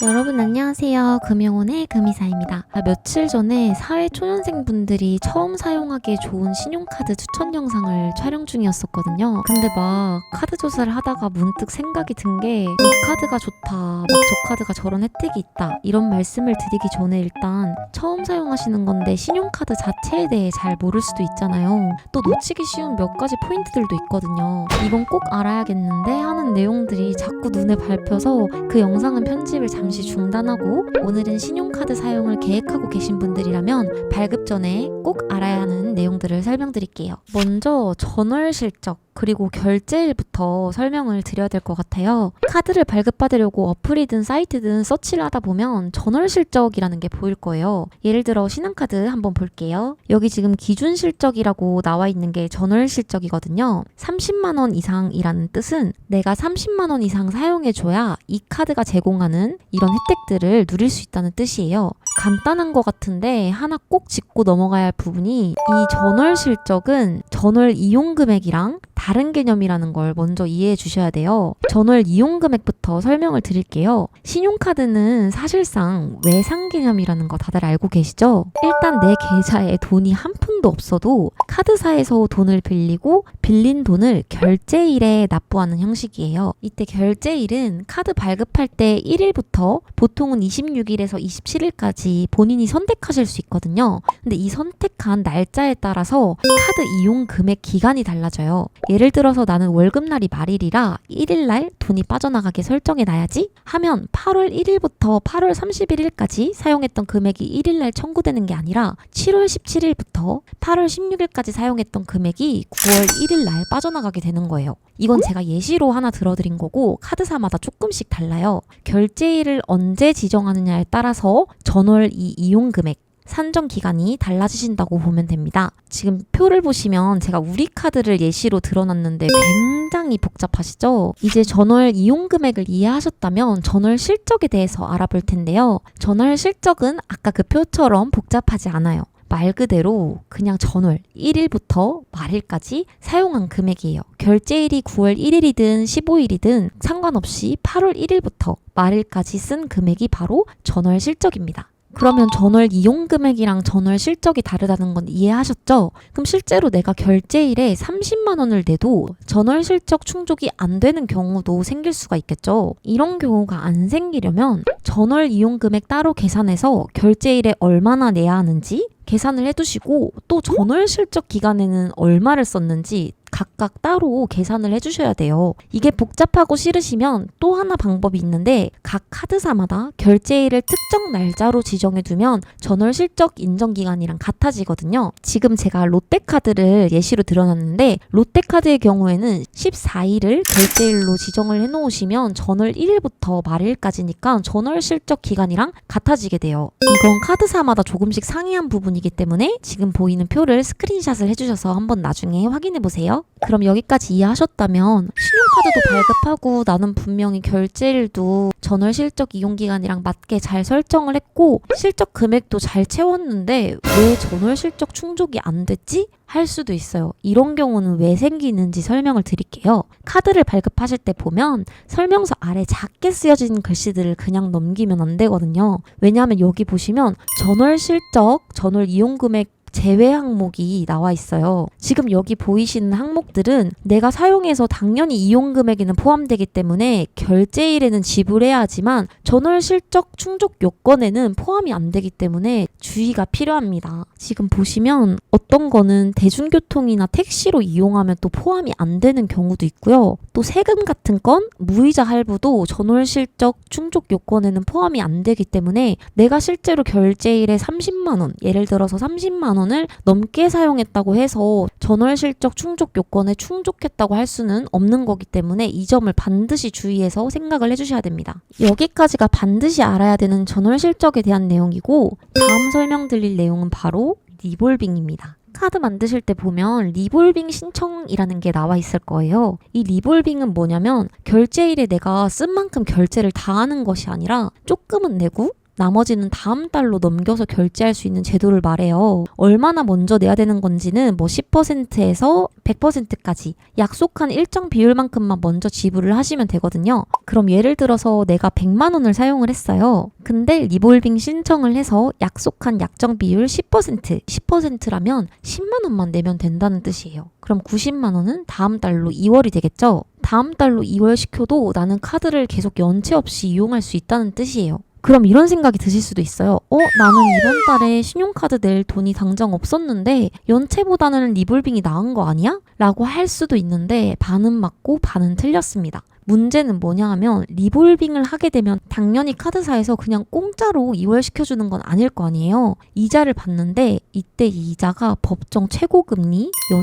여러분 안녕하세요. 금융원의 금이사입니다. 며칠 전에 사회초년생분들이 처음 사용하기에 좋은 신용카드 추천 영상을 촬영 중이었었거든요. 근데 막 카드 조사를 하다가 문득 생각이 든 게 이 카드가 좋다, 막 저 카드가 저런 혜택이 있다 이런 말씀을 드리기 전에 일단 처음 사용하시는 건데 신용카드 자체에 대해 잘 모를 수도 있잖아요. 또 놓치기 쉬운 몇 가지 포인트들도 있거든요. 이건 꼭 알아야겠는데 하는 내용들이 자꾸 눈에 밟혀서 그 영상은 편집을 잠시 중단하고 오늘은 신용카드 사용을 계획하고 계신 분들이라면 발급 전에 꼭 알아야 하는 내용들을 설명드릴게요. 먼저 전월 실적 그리고 결제일부터 설명을 드려야 될 것 같아요. 카드를 발급받으려고 어플이든 사이트든 서치를 하다 보면 전월 실적이라는 게 보일 거예요. 예를 들어 신한카드 한번 볼게요. 여기 지금 기준 실적이라고 나와 있는 게 전월 실적이거든요. 30만 원 이상이라는 뜻은 내가 30만 원 이상 사용해줘야 이 카드가 제공하는 이런 혜택들을 누릴 수 있다는 뜻이에요. 간단한 것 같은데 하나 꼭 짚고 넘어가야 할 부분이 이 전월 실적은 전월 이용 금액이랑 다른 개념이라는 걸 먼저 이해해 주셔야 돼요. 전월 이용 금액부터 설명을 드릴게요. 신용카드는 사실상 외상 개념이라는 거 다들 알고 계시죠? 일단 내 계좌에 돈이 한 푼도 없어도 카드사에서 돈을 빌리고 빌린 돈을 결제일에 납부하는 형식이에요. 이때 결제일은 카드 발급할 때 1일부터 보통은 26일에서 27일까지 본인이 선택하실 수 있거든요. 근데 이 선택한 날짜에 따라서 카드 이용 금액 기간이 달라져요. 예를 들어서 나는 월급날이 말일이라 1일날 돈이 빠져나가게 설정해놔야지 하면 8월 1일부터 8월 31일까지 사용했던 금액이 1일날 청구되는 게 아니라 7월 17일부터 8월 16일까지 사용했던 금액이 9월 1일날 빠져나가게 되는 거예요. 이건 제가 예시로 하나 들어드린 거고 카드사마다 조금씩 달라요. 결제일을 언제 지정하느냐에 따라서 전월 이용 금액 산정 기간이 달라지신다고 보면 됩니다. 지금 표를 보시면 제가 우리 카드를 예시로 들어놨는데 굉장히 복잡하시죠? 이제 전월 이용 금액을 이해하셨다면 전월 실적에 대해서 알아볼 텐데요. 전월 실적은 아까 그 표처럼 복잡하지 않아요. 말 그대로 그냥 전월 1일부터 말일까지 사용한 금액이에요. 결제일이 9월 1일이든 15일이든 상관없이 8월 1일부터 말일까지 쓴 금액이 바로 전월 실적입니다. 그러면 전월 이용 금액이랑 전월 실적이 다르다는 건 이해하셨죠? 그럼 실제로 내가 결제일에 30만 원을 내도 전월 실적 충족이 안 되는 경우도 생길 수가 있겠죠? 이런 경우가 안 생기려면 전월 이용 금액 따로 계산해서 결제일에 얼마나 내야 하는지 계산을 해두시고 또 전월 실적 기간에는 얼마를 썼는지 각각 따로 계산을 해주셔야 돼요. 이게 복잡하고 싫으시면 또 하나 방법이 있는데 각 카드사마다 결제일을 특정 날짜로 지정해두면 전월 실적 인정기간이랑 같아지거든요. 지금 제가 롯데카드를 예시로 들어놨는데 롯데카드의 경우에는 14일을 결제일로 지정을 해놓으시면 전월 1일부터 말일까지니까 전월 실적 기간이랑 같아지게 돼요. 이건 카드사마다 조금씩 상이한 부분이기 때문에 지금 보이는 표를 스크린샷을 해주셔서 한번 나중에 확인해보세요. 그럼 여기까지 이해하셨다면 신용카드도 발급하고 나는 분명히 결제일도 전월 실적 이용기간이랑 맞게 잘 설정을 했고 실적 금액도 잘 채웠는데 왜 전월 실적 충족이 안 됐지? 할 수도 있어요. 이런 경우는 왜 생기는지 설명을 드릴게요. 카드를 발급하실 때 보면 설명서 아래 작게 쓰여진 글씨들을 그냥 넘기면 안 되거든요. 왜냐하면 여기 보시면 전월 실적, 전월 이용 금액 제외 항목이 나와 있어요. 지금 여기 보이시는 항목들은 내가 사용해서 당연히 이용 금액에는 포함되기 때문에 결제일에는 지불해야 하지만 전월 실적 충족 요건에는 포함이 안 되기 때문에 주의가 필요합니다. 지금 보시면 어떤 거는 대중교통이나 택시로 이용하면 또 포함이 안 되는 경우도 있고요. 또 세금 같은 건 무이자 할부도 전월 실적 충족 요건에는 포함이 안 되기 때문에 내가 실제로 결제일에 30만 원, 예를 들어서 30만 원을 넘게 사용했다고 해서 전월 실적 충족 요건에 충족했다고 할 수는 없는 거기 때문에 이 점을 반드시 주의해서 생각을 해주셔야 됩니다. 여기까지가 반드시 알아야 되는 전월 실적에 대한 내용이고 다음 설명드릴 내용은 바로 리볼빙입니다. 카드 만드실 때 보면 리볼빙 신청이라는 게 나와 있을 거예요. 이 리볼빙은 뭐냐면 결제일에 내가 쓴 만큼 결제를 다 하는 것이 아니라 조금은 내고 나머지는 다음 달로 넘겨서 결제할 수 있는 제도를 말해요. 얼마나 먼저 내야 되는 건지는 뭐 10%에서 100%까지 약속한 일정 비율만큼만 먼저 지불을 하시면 되거든요. 그럼 예를 들어서 내가 100만 원을 사용을 했어요. 근데 리볼빙 신청을 해서 약속한 약정 비율 10%라면 10만 원만 내면 된다는 뜻이에요. 그럼 90만 원은 다음 달로 2월이 되겠죠? 다음 달로 2월 시켜도 나는 카드를 계속 연체 없이 이용할 수 있다는 뜻이에요. 그럼 이런 생각이 드실 수도 있어요. 나는 이번 달에 신용카드 낼 돈이 당장 없었는데 연체보다는 리볼빙이 나은 거 아니야? 라고 할 수도 있는데 반은 맞고 반은 틀렸습니다. 문제는 뭐냐 하면 리볼빙을 하게 되면 당연히 카드사에서 그냥 공짜로 이월시켜주는 건 아닐 거 아니에요. 이자를 받는데 이때 이 이자가 법정 최고금리 연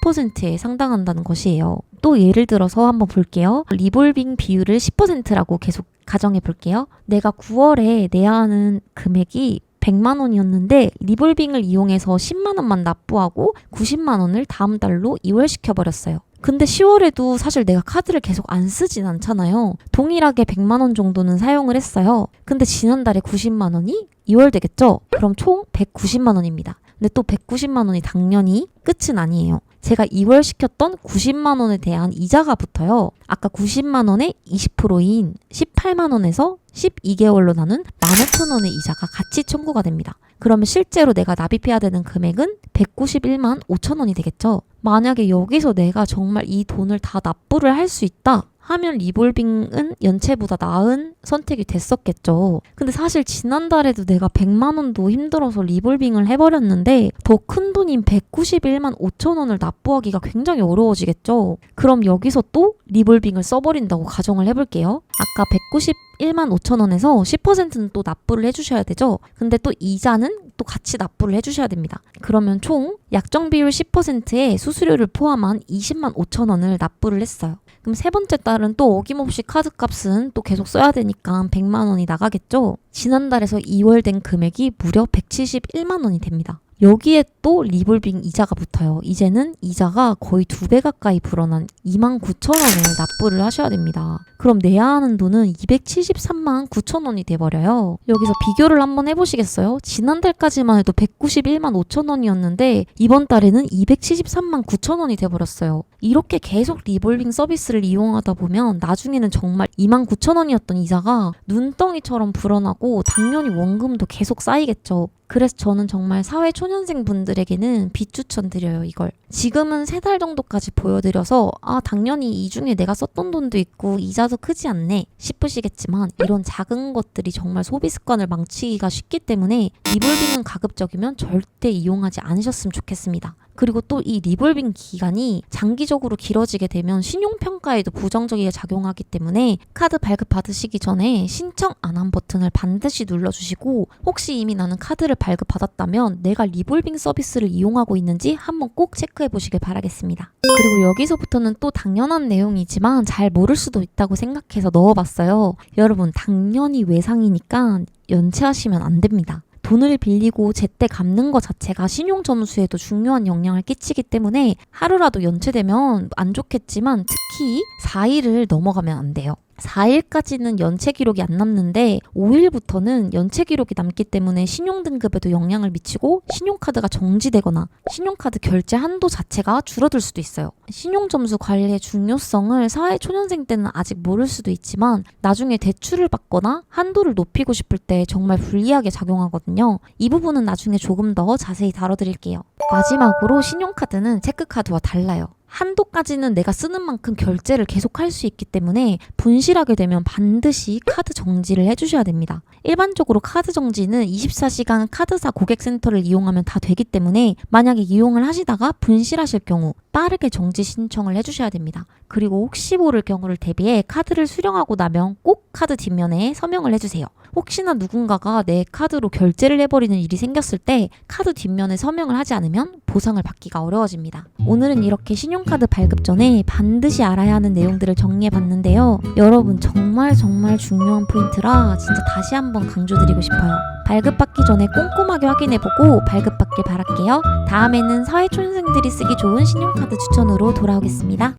20%에 상당한다는 것이에요. 또 예를 들어서 한번 볼게요. 리볼빙 비율을 10%라고 계속 가정해 볼게요. 내가 9월에 내야 하는 금액이 100만 원이었는데 리볼빙을 이용해서 10만 원만 납부하고 90만 원을 다음 달로 이월시켜버렸어요. 근데 10월에도 사실 내가 카드를 계속 안 쓰진 않잖아요. 동일하게 100만 원 정도는 사용을 했어요. 근데 지난달에 90만 원이 2월 되겠죠? 그럼 총 190만 원입니다. 근데 또 190만 원이 당연히 끝은 아니에요. 제가 2월 시켰던 90만 원에 대한 이자가 붙어요. 아까 90만 원의 20%인 18만 원에서 12개월로 나눈 15,000원의 이자가 같이 청구가 됩니다. 그러면 실제로 내가 납입해야 되는 금액은 191만 5천 원이 되겠죠. 만약에 여기서 내가 정말 이 돈을 다 납부를 할 수 있다 하면 리볼빙은 연체보다 나은 선택이 됐었겠죠. 근데 사실 지난달에도 내가 100만 원도 힘들어서 리볼빙을 해버렸는데 더 큰 돈인 191만 5천 원을 납부하기가 굉장히 어려워지겠죠. 그럼 여기서 또 리볼빙을 써버린다고 가정을 해볼게요. 아까 191만 5천 원에서 10%는 또 납부를 해주셔야 되죠. 근데 또 이자는 또 같이 납부를 해주셔야 됩니다. 그러면 총 약정 비율 10%에 수수료를 포함한 20만 5천 원을 납부를 했어요. 그럼 세 번째 달은 또 어김없이 카드값은 또 계속 써야 되니까 100만 원이 나가겠죠. 지난달에서 2월 된 금액이 무려 171만 원이 됩니다. 여기에 또 리볼빙 이자가 붙어요. 이제는 이자가 거의 2배 가까이 불어난 2만 9천 원을 납부를 하셔야 됩니다. 그럼 내야 하는 돈은 273만 9천 원이 돼버려요. 여기서 비교를 한번 해보시겠어요? 지난달까지만 해도 191만 5천 원이었는데 이번 달에는 273만 9천 원이 돼버렸어요. 이렇게 계속 리볼빙 서비스를 이용하다 보면 나중에는 정말 2만 9천 원이었던 이자가 눈덩이처럼 불어나고 당연히 원금도 계속 쌓이겠죠. 그래서 저는 정말 사회초년생 분들에게는 비추천드려요, 이걸. 지금은 3달 정도까지 보여드려서 당연히 이 중에 내가 썼던 돈도 있고 이자도 크지 않네 싶으시겠지만 이런 작은 것들이 정말 소비 습관을 망치기가 쉽기 때문에 리볼빙은 가급적이면 절대 이용하지 않으셨으면 좋겠습니다. 그리고 또 이 리볼빙 기간이 장기적으로 길어지게 되면 신용평가에도 부정적이게 작용하기 때문에 카드 발급 받으시기 전에 신청 안 한 버튼을 반드시 눌러주시고 혹시 이미 나는 카드를 발급받았다면 내가 리볼빙 서비스를 이용하고 있는지 한번 꼭 체크해 보시길 바라겠습니다. 그리고 여기서부터는 또 당연한 내용이지만 잘 모를 수도 있다고 생각해서 넣어봤어요. 여러분 당연히 외상이니까 연체하시면 안 됩니다. 돈을 빌리고 제때 갚는 것 자체가 신용 점수에도 중요한 영향을 끼치기 때문에 하루라도 연체되면 안 좋겠지만 특히 4일을 넘어가면 안 돼요. 4일까지는 연체 기록이 안 남는데 5일부터는 연체 기록이 남기 때문에 신용등급에도 영향을 미치고 신용카드가 정지되거나 신용카드 결제 한도 자체가 줄어들 수도 있어요. 신용점수 관리의 중요성을 사회초년생 때는 아직 모를 수도 있지만 나중에 대출을 받거나 한도를 높이고 싶을 때 정말 불리하게 작용하거든요. 이 부분은 나중에 조금 더 자세히 다뤄드릴게요. 마지막으로 신용카드는 체크카드와 달라요. 한도까지는 내가 쓰는 만큼 결제를 계속 할 수 있기 때문에 분실하게 되면 반드시 카드 정지를 해주셔야 됩니다. 일반적으로 카드 정지는 24시간 카드사 고객센터를 이용하면 다 되기 때문에 만약에 이용을 하시다가 분실하실 경우 빠르게 정지 신청을 해주셔야 됩니다. 그리고 혹시 모를 경우를 대비해 카드를 수령하고 나면 꼭 카드 뒷면에 서명을 해주세요. 혹시나 누군가가 내 카드로 결제를 해버리는 일이 생겼을 때 카드 뒷면에 서명을 하지 않으면 보상을 받기가 어려워집니다. 오늘은 이렇게 신용카드 발급 전에 반드시 알아야 하는 내용들을 정리해봤는데요. 여러분 정말 중요한 포인트라 진짜 다시 한번 강조드리고 싶어요. 발급받기 전에 꼼꼼하게 확인해보고 발급받길 바랄게요. 다음에는 사회초년생들이 쓰기 좋은 신용카드 추천으로 돌아오겠습니다.